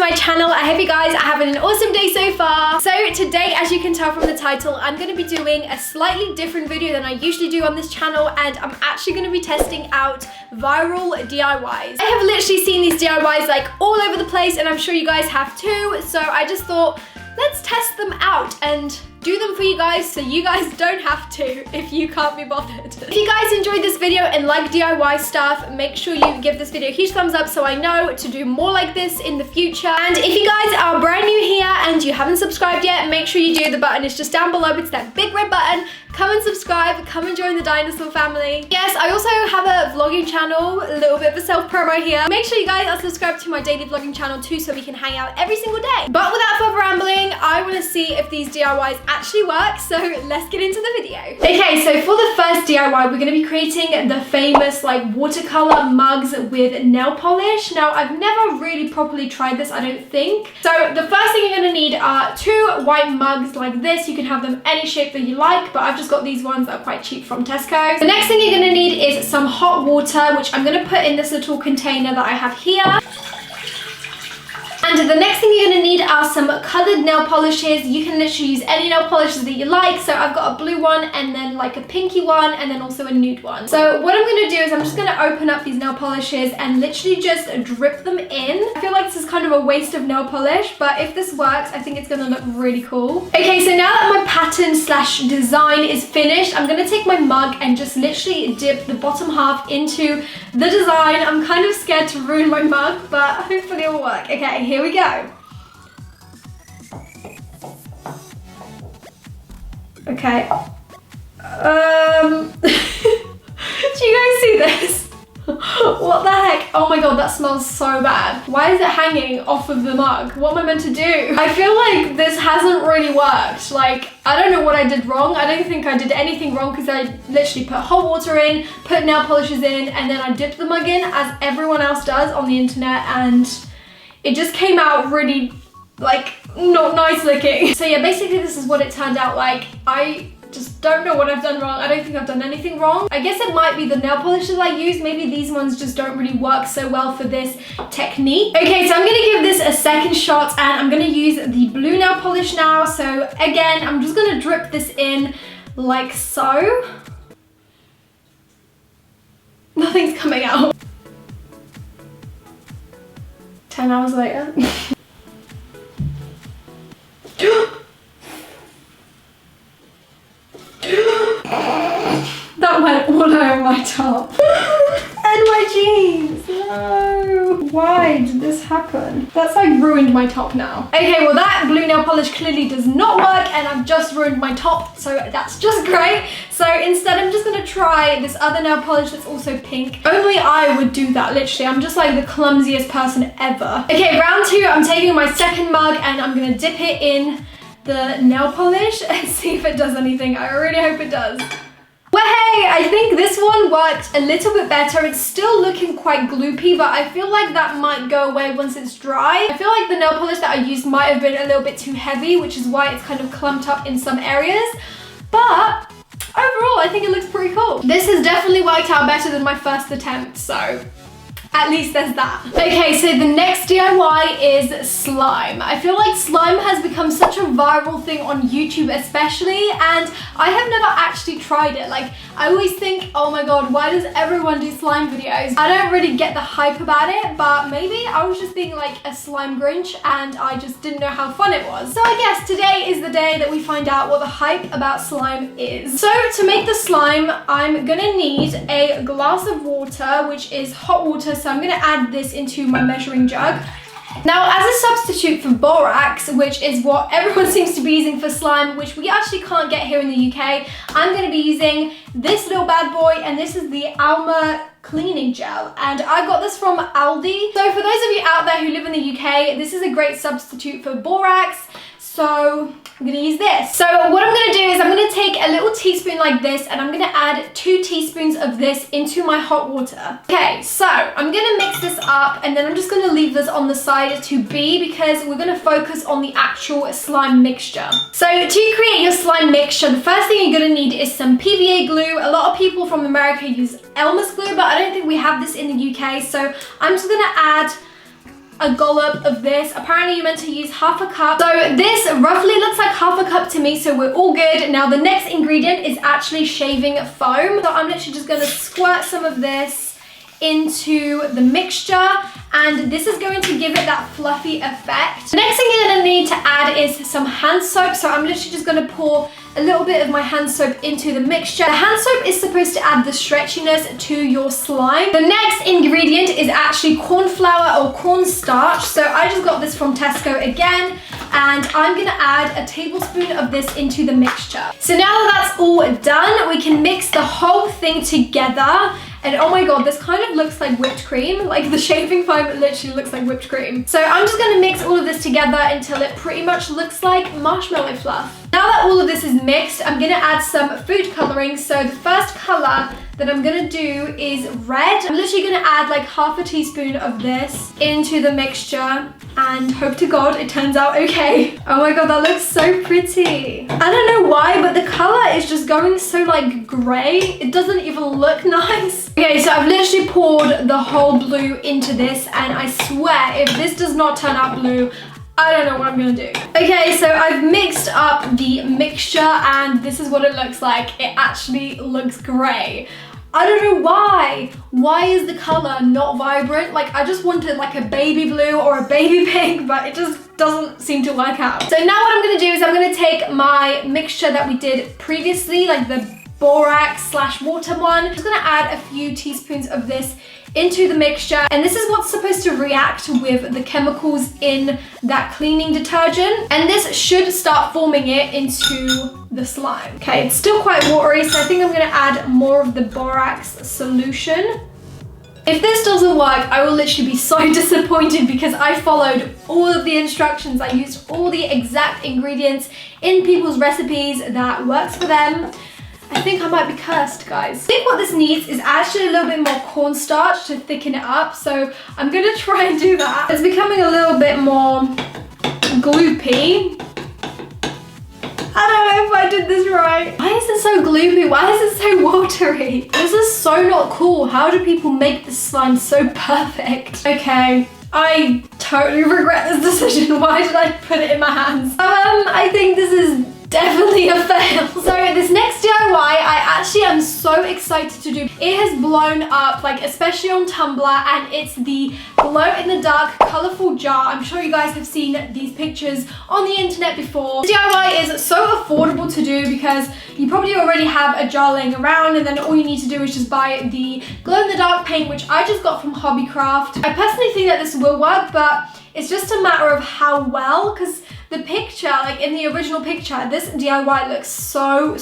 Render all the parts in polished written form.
my channel. I hope you guys are having an awesome day so far. So today, as you can tell from the title, I'm going to be doing a slightly different video than I usually do on this channel, and I'm actually going to be testing out viral DIYs. I have literally seen these DIYs like all over the place, and I'm sure you guys have too, so I just thought, let's test them out and do them for you guys so you guys don't have to if you can't be bothered. If you guys enjoyed this video and like DIY stuff, make sure you give this video a huge thumbs up so I know to do more like this in the future. And if you guys are brand new here and you haven't subscribed yet, make sure you do. The button is just down below. It's that big red button. Come and subscribe, come and join the dinosaur family. Yes, I also have a vlogging channel, a little bit of a self-promo here. Make sure you guys are subscribed to my daily vlogging channel too so we can hang out every single day. But without further rambling, I want to see if these DIYs actually work, so let's get into the video. Okay, so for the first DIY, we're going to be creating the famous like watercolor mugs with nail polish. Now, I've never really properly tried this, I don't think. So the first thing you're going to need are 2 white mugs like this. You can have them any shape that you like, but I've just got these ones that are quite cheap from Tesco. The next thing you're going to need is some hot water, which I'm going to put in this little container that I have here. And the next thing you're going to need are some coloured nail polishes. You can literally use any nail polishes that you like. So I've got a blue one and then like a pinky one and then also a nude one. So what I'm going to do is I'm just going to open up these nail polishes and literally just drip them in. I feel like this is kind of a waste of nail polish, but if this works, I think it's going to look really cool. Okay, so now that my pattern slash design is finished, I'm going to take my mug and just literally dip the bottom half into the design. I'm kind of scared to ruin my mug, but hopefully it will work. Okay, here we go. Okay. Do you guys see this? What the heck? Oh my god, that smells so bad. Why is it hanging off of the mug? What am I meant to do? I feel like this hasn't really worked. Like, I don't know what I did wrong. I don't think I did anything wrong because I literally put hot water in, put nail polishes in, and then I dipped the mug in as everyone else does on the internet, and it just came out really, like, not nice looking. So yeah, basically this is what it turned out like. I just don't know what I've done wrong. I don't think I've done anything wrong. I guess it might be the nail polishes I use. Maybe these ones just don't really work so well for this technique. Okay, so I'm gonna give this a second shot and I'm gonna use the blue nail polish now. So again, I'm just gonna drip this in like so. Nothing's coming out. 10 hours later. That went all over my top. And my jeans. No. Why did this happen? That's like ruined my top now. Okay, well that blue nail polish clearly does not work and I've just ruined my top, so that's just great. So instead I'm just gonna try this other nail polish that's also pink. Only I would do that, literally. I'm just like the clumsiest person ever. Okay, round 2, I'm taking my second mug and I'm gonna dip it in the nail polish and see if it does anything. I really hope it does. Well, hey, I think this one worked a little bit better. It's still looking quite gloopy, but I feel like that might go away once it's dry. I feel like the nail polish that I used might have been a little bit too heavy, which is why it's kind of clumped up in some areas. But overall, I think it looks pretty cool. This has definitely worked out better than my first attempt, so at least there's that. Okay, so the next DIY is slime. I feel like slime has become such a viral thing on YouTube especially, and I have never actually tried it. Like, I always think, oh my god, why does everyone do slime videos? I don't really get the hype about it, but maybe I was just being like a slime Grinch and I just didn't know how fun it was. So I guess today is the day that we find out what the hype about slime is. So to make the slime, I'm gonna need a glass of water, which is hot water, so I'm gonna add this into my measuring jug. Now, as a substitute for borax, which is what everyone seems to be using for slime, which we actually can't get here in the UK, I'm going to be using this little bad boy, and this is the Alma cleaning gel, and I got this from Aldi. So for those of you out there who live in the UK, this is a great substitute for borax. So I'm gonna use this. So what I'm gonna do is I'm gonna take a little teaspoon like this and I'm gonna add 2 teaspoons of this into my hot water. Okay, so I'm gonna mix this up and then I'm just gonna leave this on the side to be because we're gonna focus on the actual slime mixture. So to create your slime mixture, the first thing you're gonna need is some PVA glue. A lot of people from America use Elmer's glue, but I don't think we have this in the UK. So I'm just gonna add a dollop of this. Apparently you're meant to use half a cup. So this roughly looks like half a cup to me, so we're all good. Now the next ingredient is actually shaving foam. So I'm literally just gonna squirt some of this into the mixture, and this is going to give it that fluffy effect. The next thing you're gonna need to add is some hand soap. So I'm literally just gonna pour a little bit of my hand soap into the mixture. The hand soap is supposed to add the stretchiness to your slime. The next ingredient is actually corn flour or cornstarch. So I just got this from Tesco again, and I'm gonna add a tablespoon of this into the mixture. So now that that's all done, we can mix the whole thing together. And oh my god, this kind of looks like whipped cream. Like the shaving foam literally looks like whipped cream. So I'm just gonna mix all of this together until it pretty much looks like marshmallow fluff. Now that all of this is mixed, I'm gonna add some food coloring. So the first color that I'm gonna do is red. I'm literally gonna add like half a teaspoon of this into the mixture and hope to god it turns out okay. Oh my god, that looks so pretty. I don't know why, but the color is just going so like gray. It doesn't even look nice. Okay, so I've literally poured the whole blue into this, and I swear if this does not turn out blue, I don't know what I'm gonna do. Okay, so I've mixed up the mixture and this is what it looks like. It actually looks gray. I don't know why. Why is the color not vibrant? Like I just wanted like a baby blue or a baby pink, but it just doesn't seem to work out. So now what I'm gonna do is I'm gonna take my mixture that we did previously, like the borax / water one. I'm just gonna add a few teaspoons of this into the mixture, and this is what's supposed to react with the chemicals in that cleaning detergent, and this should start forming it into the slime. Okay, it's still quite watery, so I think I'm gonna add more of the borax solution. If this doesn't work, I will literally be so disappointed because I followed all of the instructions. I used all the exact ingredients in people's recipes that works for them. I think I might be cursed, guys. I think what this needs is actually a little bit more cornstarch to thicken it up, so I'm gonna try and do that. It's becoming a little bit more gloopy. I don't know if I did this right. Why is it so gloopy? Why is it so watery? This is so not cool. How do people make this slime so perfect? Okay, I totally regret this decision. Why did I put it in my hands? I think this is definitely a fail. So this next DIY I actually am so excited to do. It has blown up, like especially on Tumblr, and it's the glow in the dark colourful jar. I'm sure you guys have seen these pictures on the internet before. This DIY is so affordable to do because you probably already have a jar laying around, and then all you need to do is just buy the glow in the dark paint, which I just got from Hobbycraft. I personally think that this will work, but it's just a matter of how well, because the picture, like in the original picture, this DIY looks so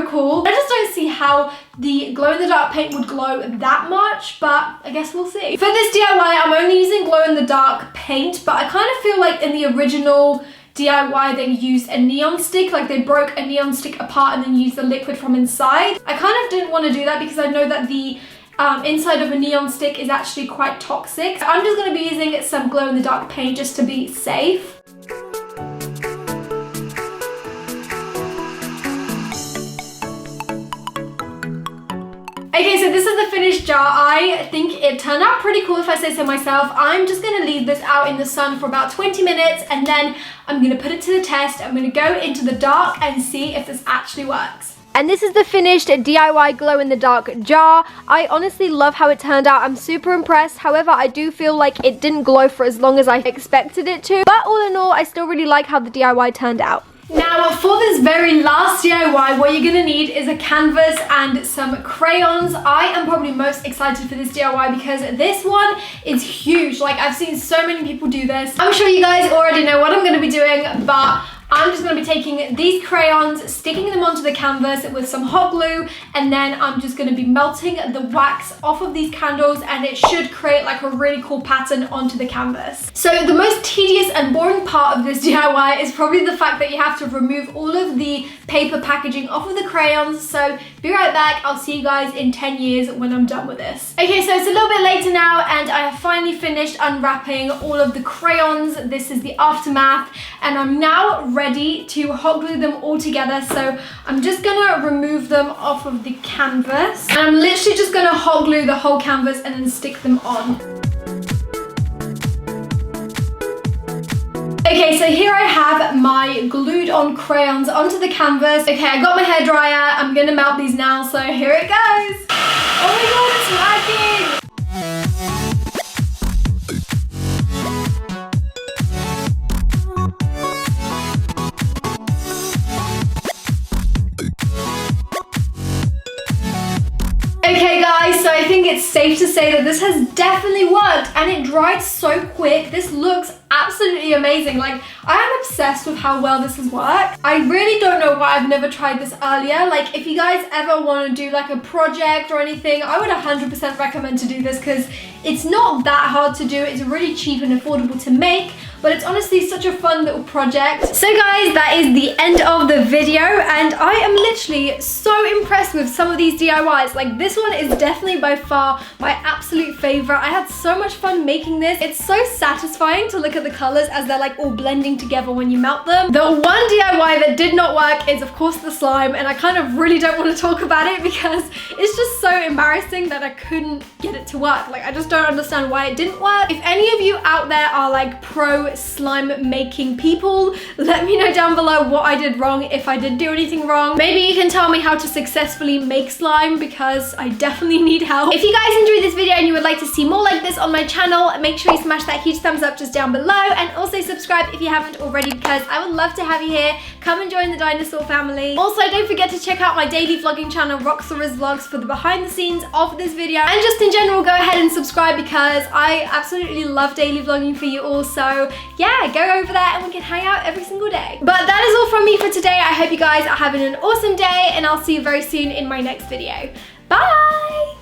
cool. I just don't see how the glow in the dark paint would glow that much, but I guess we'll see. For this DIY, I'm only using glow in the dark paint, but I kind of feel like in the original DIY they used a neon stick, like they broke a neon stick apart and then used the liquid from inside. I kind of didn't want to do that because I know that the inside of a neon stick is actually quite toxic. So I'm just going to be using some glow in the dark paint just to be safe. Okay, so this is the finished jar. I think it turned out pretty cool if I say so myself. I'm just gonna leave this out in the sun for about 20 minutes and then I'm gonna put it to the test. I'm gonna go into the dark and see if this actually works. And this is the finished DIY glow in the dark jar. I honestly love how it turned out. I'm super impressed. However, I do feel like it didn't glow for as long as I expected it to. But all in all, I still really like how the DIY turned out. Now for this very last DIY, what you're gonna need is a canvas and some crayons. I am probably most excited for this DIY because this one is huge. Like I've seen so many people do this. I'm sure you guys already know what I'm gonna be doing, but I'm just going to be taking these crayons, sticking them onto the canvas with some hot glue, and then I'm just going to be melting the wax off of these candles, and it should create like a really cool pattern onto the canvas. So the most tedious and boring part of this DIY is probably the fact that you have to remove all of the paper packaging off of the crayons. So be right back. I'll see you guys in 10 years when I'm done with this. Okay, so it's a little bit later now, and I have finally finished unwrapping all of the crayons. This is the aftermath, and I'm now ready to hot glue them all together. So I'm just gonna remove them off of the canvas, and I'm literally just gonna hot glue the whole canvas and then stick them on. Okay, so here I have my glued on crayons onto the canvas. Okay, I got my hairdryer. I'm gonna melt these now, so here it goes. Oh my god, it's working! Okay guys, so I think it's safe to say that this has definitely worked and it dried so quick. This looks absolutely amazing. Like, I am obsessed with how well this has worked. I really don't know why I've never tried this earlier. Like, if you guys ever want to do like a project or anything, I would 100% recommend to do this because it's not that hard to do. It's really cheap and affordable to make, but it's honestly such a fun little project. So guys, that is the end of the video, and I am literally so impressed with some of these DIYs. Like, this one is definitely by far my absolute favorite. I had so much fun making this. It's so satisfying to look at the colors as they're like all blending together when you melt them. The one DIY that did not work is of course the slime, and I kind of really don't want to talk about it because it's just so embarrassing that I couldn't get it to work. Like, I just don't understand why it didn't work. If any of you out there are like pro slime making people, let me know down below what I did wrong, if I did do anything wrong. Maybe you can tell me how to successfully make slime because I definitely need help. If you guys enjoyed this video and you would like to see more like this on my channel, make sure you smash that huge thumbs up just down below, and also subscribe if you haven't already because I would love to have you here. Come and join the dinosaur family. Also, don't forget to check out my daily vlogging channel, Roxxsaurus Vlogs, for the behind the scenes of this video. And just in general, go ahead and subscribe because I absolutely love daily vlogging for you all. So yeah, go over there and we can hang out every single day. But that is all from me for today. I hope you guys are having an awesome day, and I'll see you very soon in my next video. Bye!